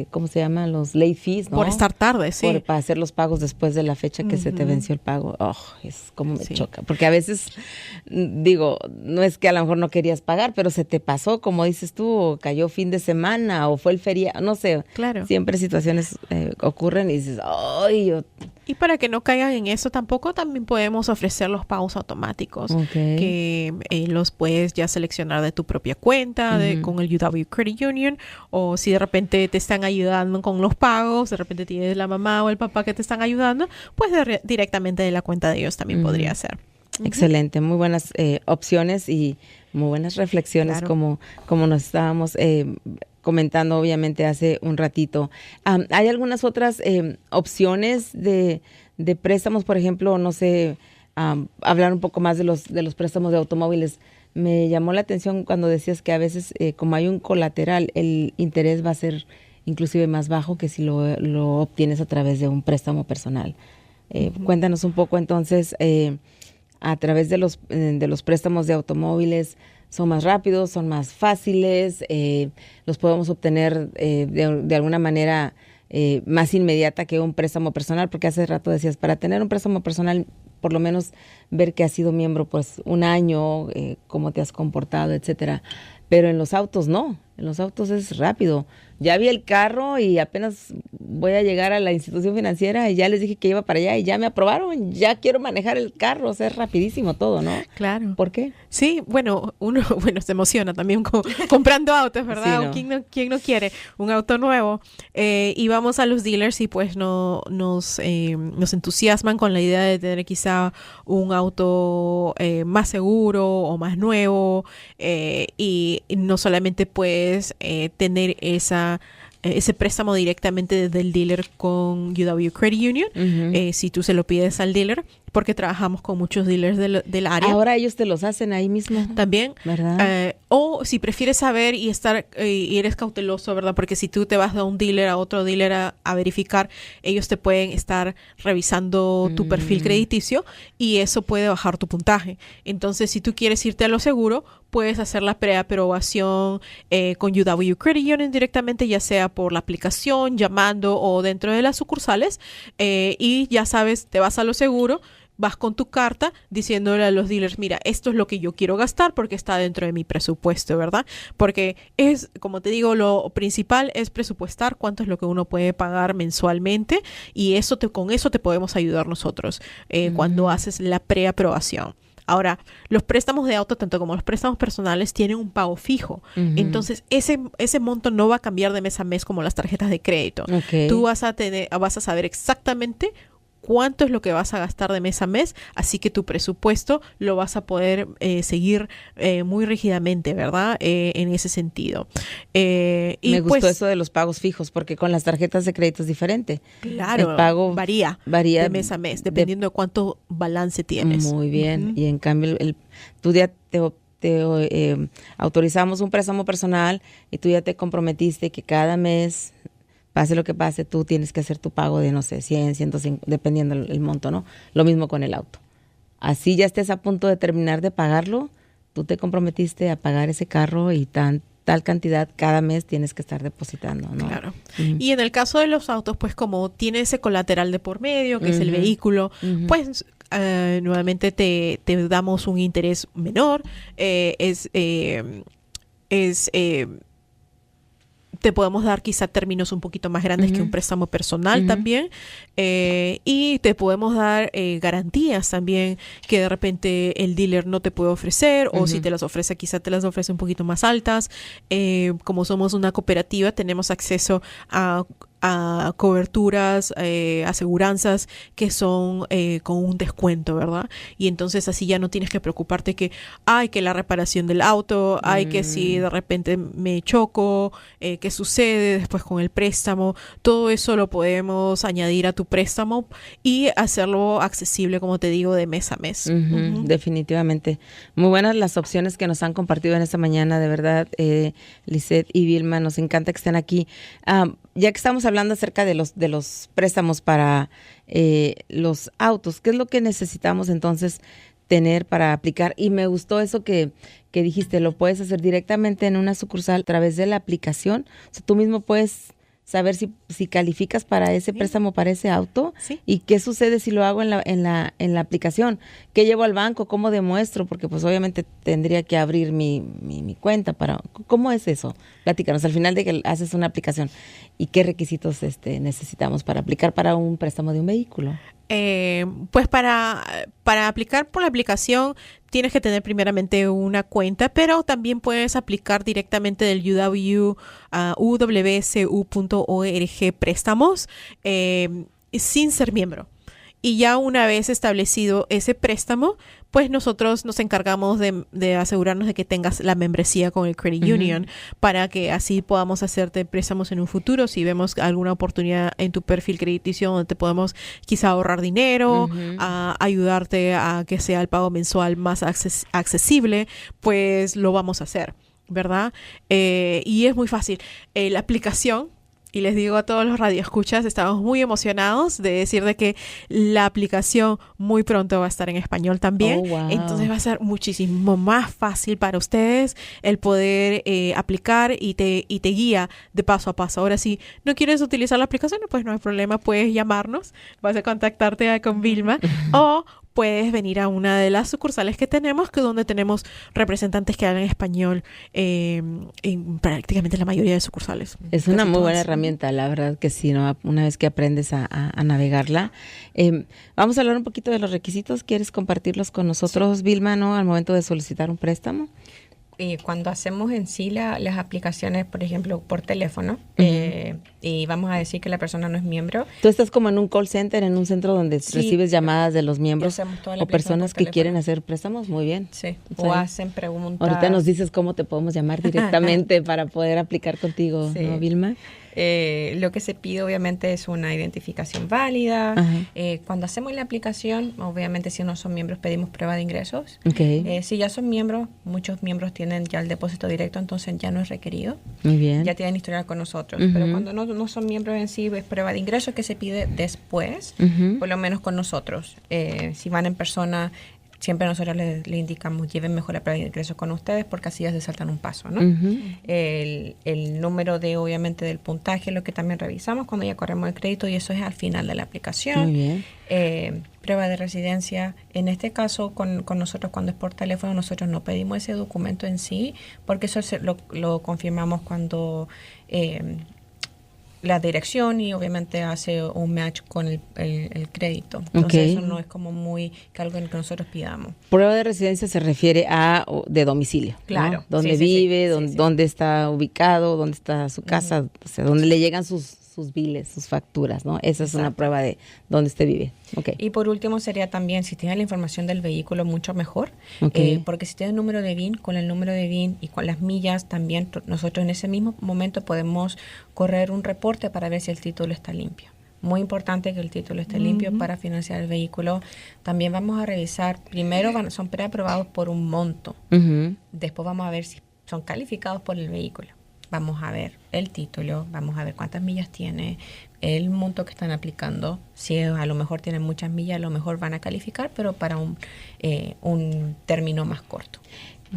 ¿cómo se llama? Los late fees, ¿no? Por estar tarde, sí. Para hacer los pagos después de la fecha que se te venció el pago. Es como me choca. Porque a veces, digo, no es que a lo mejor no querías pagar, pero se te pasó, como dices tú, o cayó fin de semana, o fue el feriado, no sé. Claro. Siempre situaciones ocurren y dices, ¡ay! Y para que no caigan en eso tampoco, también podemos ofrecer los pagos automáticos, que los puedes ya seleccionar de tu propia cuenta, con el UW Credit Union, o si de repente te están ayudando con los pagos, de repente tienes la mamá o el papá que te están ayudando, pues directamente de la cuenta de ellos también podría ser. Excelente, muy buenas opciones y muy buenas reflexiones, como nos estábamos comentando obviamente hace un ratito. ¿Hay algunas otras opciones de préstamos? Por ejemplo, no sé, hablar un poco más de los préstamos de automóviles. Me llamó la atención cuando decías que a veces, como hay un colateral, el interés va a ser inclusive más bajo que si lo obtienes a través de un préstamo personal. Cuéntanos un poco entonces, a través de los préstamos de automóviles, ¿son más rápidos, son más fáciles, los podemos obtener de alguna manera más inmediata que un préstamo personal? Porque hace rato decías, para tener un préstamo personal, por lo menos ver que has sido miembro pues un año, cómo te has comportado, etcétera. Pero en los autos no, en los autos es rápido. Ya vi el carro y apenas voy a llegar a la institución financiera y ya les dije que iba para allá y ya me aprobaron, ya quiero manejar el carro, o sea, es rapidísimo todo, ¿no? Claro. ¿Por qué? Sí, uno se emociona también comprando autos, ¿verdad? Sí, ¿no? ¿Quién no quiere un auto nuevo? Y vamos a los dealers y pues nos entusiasman con la idea de tener quizá un auto más seguro o más nuevo, y no solamente puedes tener ese préstamo directamente desde el dealer con UW Credit Union, si tú se lo pides al dealer, porque trabajamos con muchos dealers del área. Ahora ellos te los hacen ahí mismo. También, ¿verdad? O si prefieres saber y eres cauteloso, ¿verdad? Porque si tú te vas de un dealer a otro dealer a verificar, ellos te pueden estar revisando tu perfil crediticio y eso puede bajar tu puntaje. Entonces, si tú quieres irte a lo seguro, puedes hacer la preaprobación con UW Credit Union directamente, ya sea por la aplicación, llamando o dentro de las sucursales, y ya sabes, te vas a lo seguro, vas con tu carta diciéndole a los dealers, mira, esto es lo que yo quiero gastar porque está dentro de mi presupuesto, ¿verdad? Porque es, como te digo, lo principal es presupuestar cuánto es lo que uno puede pagar mensualmente, y con eso te podemos ayudar nosotros cuando haces la preaprobación. Ahora, los préstamos de auto, tanto como los préstamos personales, tienen un pago fijo. Entonces, ese monto no va a cambiar de mes a mes como las tarjetas de crédito. Tú vas a saber exactamente cuánto es lo que vas a gastar de mes a mes, así que tu presupuesto lo vas a poder seguir muy rígidamente, ¿verdad? En ese sentido. Me gustó eso de los pagos fijos, porque con las tarjetas de crédito es diferente. Claro, el pago varía de mes a mes, dependiendo de cuánto balance tienes. Muy bien, y en cambio tú ya te autorizamos un préstamo personal y tú ya te comprometiste que cada mes, pase lo que pase, tú tienes que hacer tu pago de, no sé, 100, 105, dependiendo el monto, ¿no? Lo mismo con el auto. Así ya estés a punto de terminar de pagarlo, tú te comprometiste a pagar ese carro y tal cantidad cada mes tienes que estar depositando, ¿no? Claro. Y en el caso de los autos, pues como tiene ese colateral de por medio, que es el vehículo, pues nuevamente te damos un interés menor, te podemos dar quizá términos un poquito más grandes que un préstamo personal también, y te podemos dar garantías también que de repente el dealer no te puede ofrecer, o si te las ofrece, quizá te las ofrece un poquito más altas. Como somos una cooperativa, tenemos acceso a coberturas, aseguranzas que son con un descuento, ¿verdad? Y entonces así ya no tienes que preocuparte que que la reparación del auto, que si de repente me choco, qué sucede después con el préstamo. Todo eso lo podemos añadir a tu préstamo y hacerlo accesible, como te digo, de mes a mes. Definitivamente. Muy buenas las opciones que nos han compartido en esta mañana, de verdad, Lisette y Vilma, nos encanta que estén aquí. Ya que estamos hablando acerca de los préstamos para los autos, ¿qué es lo que necesitamos entonces tener para aplicar? Y me gustó eso que dijiste, lo puedes hacer directamente en una sucursal a través de la aplicación. O sea, tú mismo puedes saber si calificas para ese préstamo, para ese auto. Sí. ¿Y qué sucede si lo hago en la aplicación? ¿Qué llevo al banco? ¿Cómo demuestro? Porque pues obviamente tendría que abrir mi cuenta para... ¿Cómo es eso? Platícanos, al final de que haces una aplicación. ¿Y qué requisitos necesitamos para aplicar para un préstamo de un vehículo? Pues para aplicar por la aplicación tienes que tener primeramente una cuenta, pero también puedes aplicar directamente del uwcu.org préstamos sin ser miembro. Y ya una vez establecido ese préstamo, pues nosotros nos encargamos de asegurarnos de que tengas la membresía con el Credit Union para que así podamos hacerte préstamos en un futuro. Si vemos alguna oportunidad en tu perfil crediticio donde te podemos quizá ahorrar dinero, ayudarte a que sea el pago mensual más accesible, pues lo vamos a hacer, ¿verdad? Y es muy fácil. La aplicación, y les digo a todos los radioescuchas, estamos muy emocionados de decir de que la aplicación muy pronto va a estar en español también. Oh, wow. Entonces va a ser muchísimo más fácil para ustedes el poder aplicar y te guía de paso a paso. Ahora, si no quieres utilizar la aplicación, pues no hay problema, puedes llamarnos, vas a contactarte con Vilma o puedes venir a una de las sucursales que tenemos, donde tenemos representantes que hablan español en prácticamente la mayoría de sucursales. Es una muy buena herramienta, la verdad que sí, ¿no? Una vez que aprendes a navegarla. Vamos a hablar un poquito de los requisitos. ¿Quieres compartirlos con nosotros, Vilma, no? Al momento de solicitar un préstamo. Cuando hacemos en sí las aplicaciones, por ejemplo, por teléfono, y vamos a decir que la persona no es miembro. Tú estás como en un call center, en un centro donde recibes llamadas de los miembros o personas que quieren hacer préstamos. Muy bien. Sí, o hacen preguntas. Ahorita nos dices cómo te podemos llamar directamente para poder aplicar contigo, ¿no, Vilma? Lo que se pide obviamente es una identificación válida. Cuando hacemos la aplicación, obviamente si no son miembros pedimos prueba de ingresos. Si ya son miembros, muchos miembros tienen ya el depósito directo, entonces ya no es requerido. Muy bien. Ya tienen historial con nosotros. Pero cuando no son miembros en sí, es prueba de ingresos que se pide después, por lo menos con nosotros. Si van en persona, siempre nosotros le indicamos, lleven mejor la prueba de ingresos con ustedes porque así ya se saltan un paso, ¿no? El número obviamente, del puntaje, lo que también revisamos cuando ya corremos el crédito, y eso es al final de la aplicación. Muy bien. Prueba de residencia. En este caso, con nosotros, cuando es por teléfono, nosotros no pedimos ese documento en sí, porque eso lo confirmamos cuando la dirección y obviamente hace un match con el crédito. Entonces eso no es como algo que nosotros pidamos. Prueba de residencia se refiere a de domicilio. Claro. ¿No? Dónde vive, dónde está ubicado, dónde está su casa, o sea, dónde le llegan sus biles, sus facturas, ¿no? Esa es una prueba de dónde usted vive. Y por último sería también, si tiene la información del vehículo, mucho mejor. Porque si tiene el número de VIN, con el número de VIN y con las millas, también nosotros en ese mismo momento podemos correr un reporte para ver si el título está limpio. Muy importante que el título esté limpio para financiar el vehículo. También vamos a revisar, primero son preaprobados por un monto. Después vamos a ver si son calificados por el vehículo. Vamos a ver el título, vamos a ver cuántas millas tiene, el monto que están aplicando. Si a lo mejor tienen muchas millas, a lo mejor van a calificar, pero para un término más corto.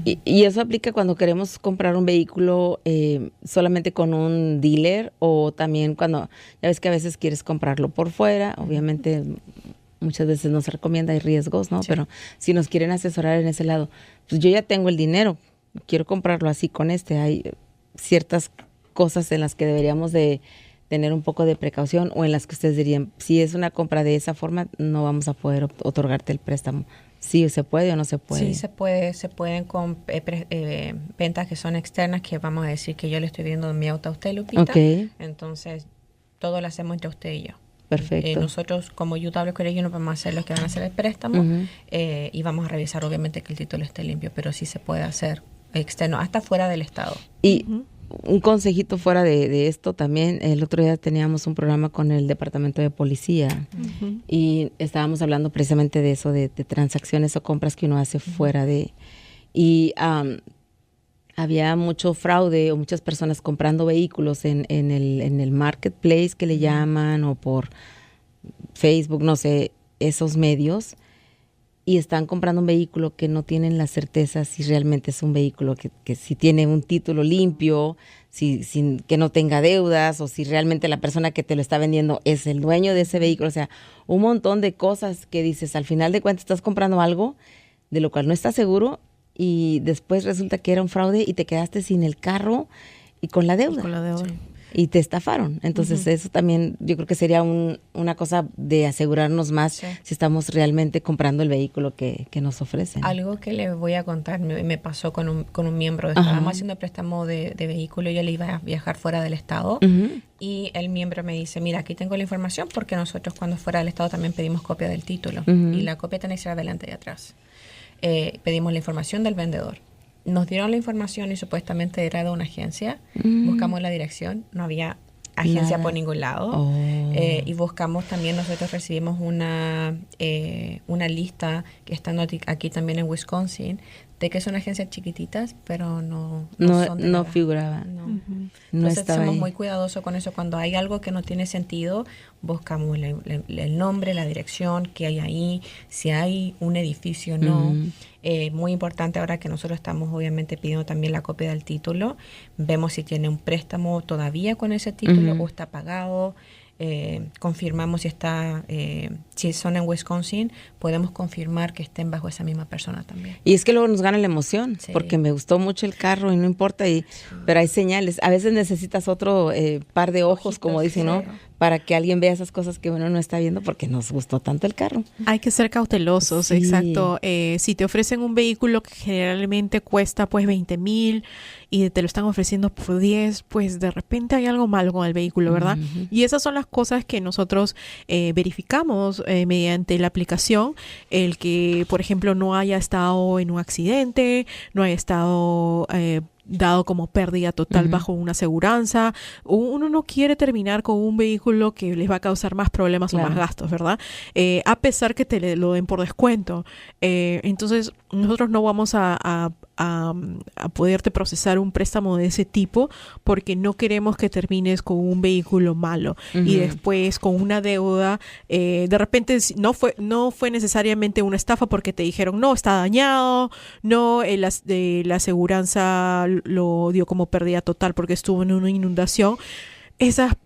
¿Y eso aplica cuando queremos comprar un vehículo solamente con un dealer, o también cuando, ya ves que a veces quieres comprarlo por fuera? Obviamente muchas veces no se recomienda, hay riesgos, ¿no? Sí. Pero si nos quieren asesorar en ese lado, pues yo ya tengo el dinero, quiero comprarlo así con hay ciertas cosas en las que deberíamos de tener un poco de precaución, o en las que ustedes dirían, si es una compra de esa forma, no vamos a poder otorgarte el préstamo. ¿Sí se puede o no se puede? Sí, se puede. Se pueden con ventas que son externas, que vamos a decir que yo le estoy viendo mi auto a usted, Lupita. Entonces, todo lo hacemos entre usted y yo. Perfecto. Nosotros, como UW Credit Union, vamos a hacer los que van a hacer el préstamo y vamos a revisar, obviamente, que el título esté limpio, pero sí se puede hacer externo, hasta fuera del estado. Y un consejito fuera de esto también, el otro día teníamos un programa con el departamento de policía y estábamos hablando precisamente de eso, de transacciones o compras que uno hace fuera de... Y había mucho fraude o muchas personas comprando vehículos en el marketplace que le llaman, o por Facebook, no sé, esos medios, y están comprando un vehículo que no tienen la certeza si realmente es un vehículo que si tiene un título limpio, que no tenga deudas, o si realmente la persona que te lo está vendiendo es el dueño de ese vehículo. O sea, un montón de cosas que dices, al final de cuentas estás comprando algo de lo cual no estás seguro, y después resulta que era un fraude y te quedaste sin el carro y con la deuda. y te estafaron. Entonces eso también yo creo que sería una cosa de asegurarnos más si estamos realmente comprando el vehículo que nos ofrecen. Algo que le voy a contar me pasó con un miembro. Estábamos haciendo préstamo de vehículo y yo le iba a viajar fuera del estado y el miembro me dice, mira, aquí tengo la información porque nosotros cuando fuera del estado también pedimos copia del título y la copia tiene que ser adelante y atrás. Pedimos la información del vendedor. Nos dieron la información y supuestamente era de una agencia. Buscamos la dirección, no había agencia por ningún lado. Y buscamos también, nosotros recibimos una lista que está aquí también en Wisconsin, de que son agencias chiquititas, pero no son de no nada. figuraban. No. No Entonces estaba somos ahí. muy cuidadosos con eso. Cuando hay algo que no tiene sentido, buscamos el nombre, la dirección que hay ahí, si hay un edificio o no. Muy importante ahora que nosotros estamos obviamente pidiendo también la copia del título. Vemos si tiene un préstamo todavía con ese título o está pagado. Confirmamos si son en Wisconsin, podemos confirmar que estén bajo esa misma persona también. Y es que luego nos gana la emoción, Sí. porque me gustó mucho el carro y no importa, pero hay señales. A veces necesitas otro par de ojos, como dicen, ¿no? Para que alguien vea esas cosas que uno no está viendo porque nos gustó tanto el carro. Hay que ser cautelosos, Sí. exacto. Si te ofrecen un vehículo que generalmente cuesta pues 20,000 y te lo están ofreciendo por 10, pues de repente hay algo malo con el vehículo, ¿verdad? Y esas son las cosas que nosotros verificamos mediante la aplicación. El que, por ejemplo, no haya estado en un accidente, no haya estado dado como pérdida total bajo una aseguranza. Uno no quiere terminar con un vehículo que les va a causar más problemas o más gastos, ¿verdad? A pesar que te lo den por descuento. Entonces, nosotros no vamos a poderte procesar un préstamo de ese tipo porque no queremos que termines con un vehículo malo y después con una deuda. De repente no fue necesariamente una estafa porque te dijeron, no, está dañado, no, la aseguranza lo dio como pérdida total porque estuvo en una inundación. Esas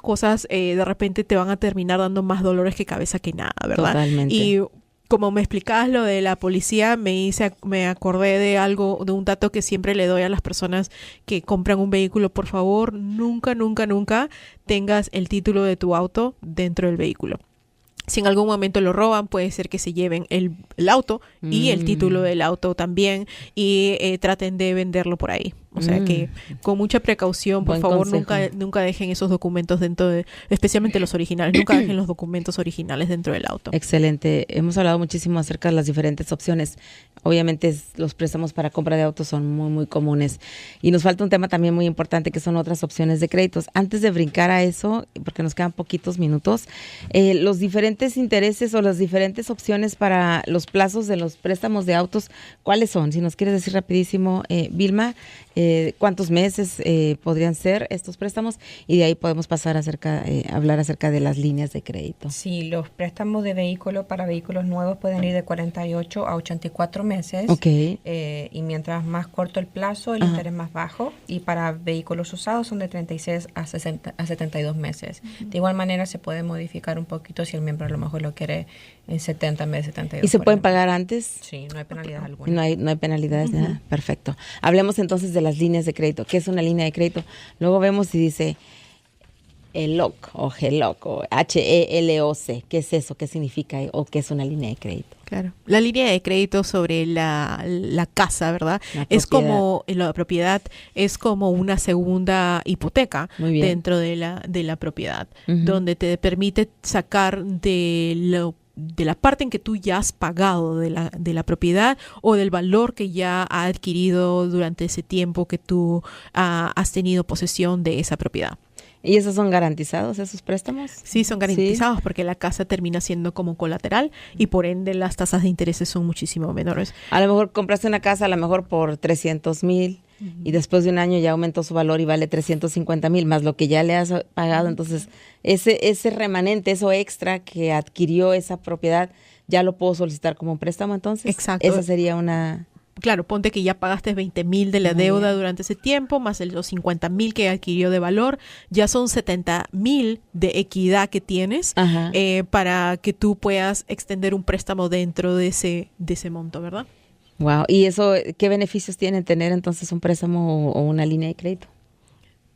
cosas de repente te van a terminar dando más dolores que cabeza que nada, ¿verdad? Totalmente. Y como me explicabas lo de la policía, me acordé de un dato que siempre le doy a las personas que compran un vehículo. Por favor, nunca tengas el título de tu auto dentro del vehículo. Si en algún momento lo roban, puede ser que se lleven el auto y el título del auto también y traten de venderlo por ahí. O sea que con mucha precaución, por Buen favor, consejo. nunca dejen esos documentos especialmente los originales, nunca dejen los documentos originales dentro del auto. Excelente. Hemos hablado muchísimo acerca de las diferentes opciones. Obviamente los préstamos para compra de autos son muy, muy comunes. Y nos falta un tema también muy importante que son otras opciones de créditos. Antes de brincar a eso, porque nos quedan poquitos minutos, los diferentes intereses o las diferentes opciones para los plazos de los préstamos de autos, ¿cuáles son? Si nos quieres decir rapidísimo, Vilma, ¿cuántos meses podrían ser estos préstamos? Y de ahí podemos pasar a hablar acerca de las líneas de crédito. Sí, los préstamos de vehículo para vehículos nuevos pueden ir de 48 a 84 meses. Ok. Y mientras más corto el plazo, el interés más bajo. Y para vehículos usados son de 36 a 72 meses. De igual manera se puede modificar un poquito si el miembro a lo mejor lo quiere en 70 meses, 72. ¿Y se por pueden ejemplo. pagar antes? Sí, no hay penalidad alguna. No hay penalidades, nada. Perfecto. Hablemos entonces de las líneas de crédito. ¿Qué es una línea de crédito? Luego vemos si dice HELOC o HELOC o HELOC. ¿Qué es eso? ¿Qué significa? ¿O qué es una línea de crédito? Claro. La línea de crédito sobre la casa, ¿verdad? La Es propiedad. como la propiedad, es como una segunda hipoteca Muy bien. dentro de la propiedad, donde te permite sacar de la parte en que tú ya has pagado de la propiedad o del valor que ya ha adquirido durante ese tiempo que tú has tenido posesión de esa propiedad. ¿Y esos son garantizados, esos préstamos? Sí, son garantizados porque la casa termina siendo como colateral y por ende las tasas de intereses son muchísimo menores. A lo mejor compraste una casa a lo mejor por 300,000 y después de un año ya aumentó su valor y vale 350,000 más lo que ya le has pagado. Entonces, ese remanente, eso extra que adquirió esa propiedad, ya lo puedo solicitar como un préstamo entonces. Exacto. Esa sería una... Claro, ponte que ya pagaste 20,000 de la deuda durante ese tiempo, más los 50,000 que adquirió de valor, ya son 70,000 de equidad que tienes para que tú puedas extender un préstamo dentro de ese monto, ¿verdad? Wow. ¿Y eso qué beneficios tiene tener entonces un préstamo o una línea de crédito?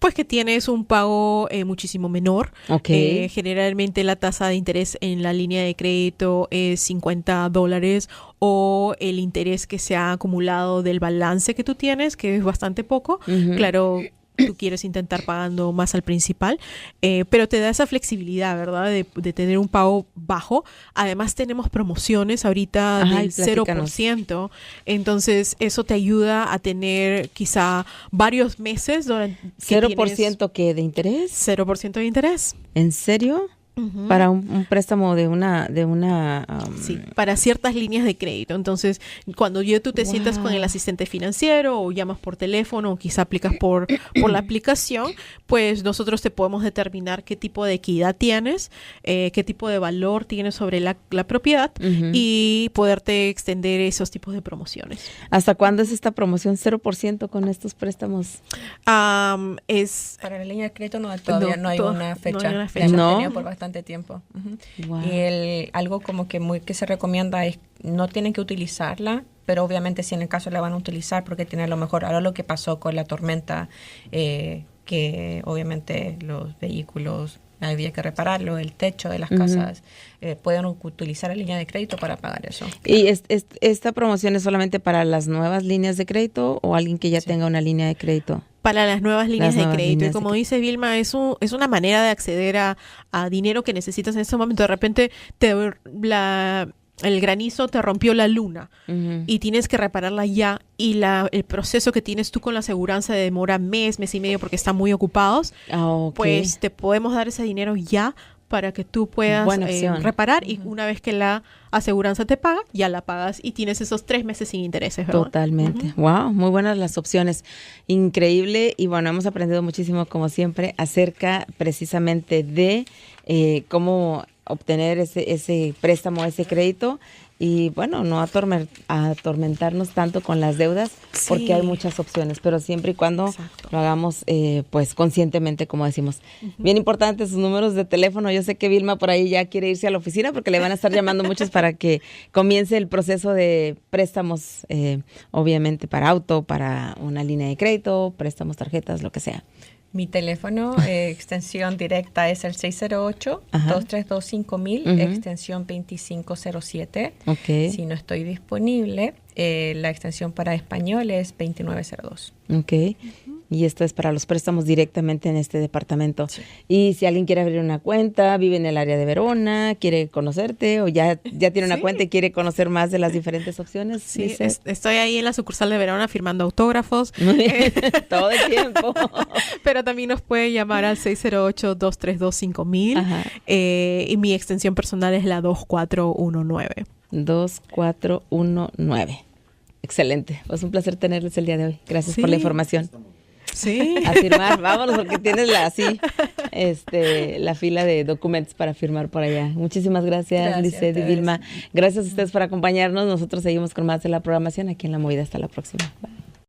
pues que tienes un pago muchísimo menor. Okay. Generalmente la tasa de interés en la línea de crédito es $50 o el interés que se ha acumulado del balance que tú tienes, que es bastante poco. Claro, tú quieres intentar pagando más al principal, pero te da esa flexibilidad, ¿verdad? De tener un pago bajo. Además tenemos promociones ahorita del 0%, entonces eso te ayuda a tener quizá varios meses durante... ¿0% qué de interés? 0% de interés. ¿En serio? Para un préstamo de una sí, para ciertas líneas de crédito. Entonces, cuando tú te sientas con el asistente financiero o llamas por teléfono o quizá aplicas por la aplicación, pues nosotros te podemos determinar qué tipo de equidad tienes, qué tipo de valor tienes sobre la propiedad y poderte extender esos tipos de promociones. ¿Hasta cuándo es esta promoción 0% con estos préstamos? Es para la línea de crédito todavía no hay una fecha. No hay una fecha. La hemos tenido por bastante tiempo. Wow. Y algo como que que se recomienda es no tienen que utilizarla, pero obviamente si en el caso la van a utilizar porque tiene a lo mejor ahora lo que pasó con la tormenta, que obviamente los vehículos había que repararlo, el techo de las casas, pueden utilizar la línea de crédito para pagar eso. ¿Y esta promoción es solamente para las nuevas líneas de crédito o alguien que ya tenga una línea de crédito? Para las nuevas líneas de crédito. Y como dice Vilma, es una manera de acceder a dinero que necesitas en ese momento. De repente el granizo te rompió la luna y tienes que repararla ya, y el proceso que tienes tú con la aseguranza demora mes y medio porque están muy ocupados. Pues te podemos dar ese dinero ya para que tú puedas reparar, y una vez que la aseguranza te paga, ya la pagas y tienes esos 3 meses sin intereses, ¿verdad? Totalmente. Wow, muy buenas las opciones. Increíble. Y bueno, hemos aprendido muchísimo, como siempre, acerca precisamente de cómo obtener ese préstamo, ese crédito. Y bueno, no atormentarnos tanto con las deudas, porque hay muchas opciones, pero siempre y cuando lo hagamos pues conscientemente, como decimos. Bien importante sus números de teléfono. Yo sé que Vilma por ahí ya quiere irse a la oficina porque le van a estar llamando muchos para que comience el proceso de préstamos, obviamente para auto, para una línea de crédito, préstamos, tarjetas, lo que sea. Mi teléfono, extensión directa es el 608-232-5000, extensión 2507. Okay. Si no estoy disponible, la extensión para español es 2902. Ok. Y esto es para los préstamos directamente en este departamento. Sí. Y si alguien quiere abrir una cuenta, vive en el área de Verona, quiere conocerte o ya tiene una cuenta y quiere conocer más de las diferentes opciones. Sí, estoy ahí en la sucursal de Verona firmando autógrafos. Muy bien. Todo el tiempo. Pero también nos puede llamar al 608-232-5000. Y mi extensión personal es la 2419. 2419. Excelente. Pues un placer tenerles el día de hoy. Gracias por la información. Sí. A firmar, vámonos, porque tienes la fila de documentos para firmar por allá. Muchísimas gracias, Lisette y Vilma. Gracias a ustedes por acompañarnos. Nosotros seguimos con más de la programación aquí en La Movida. Hasta la próxima. Bye.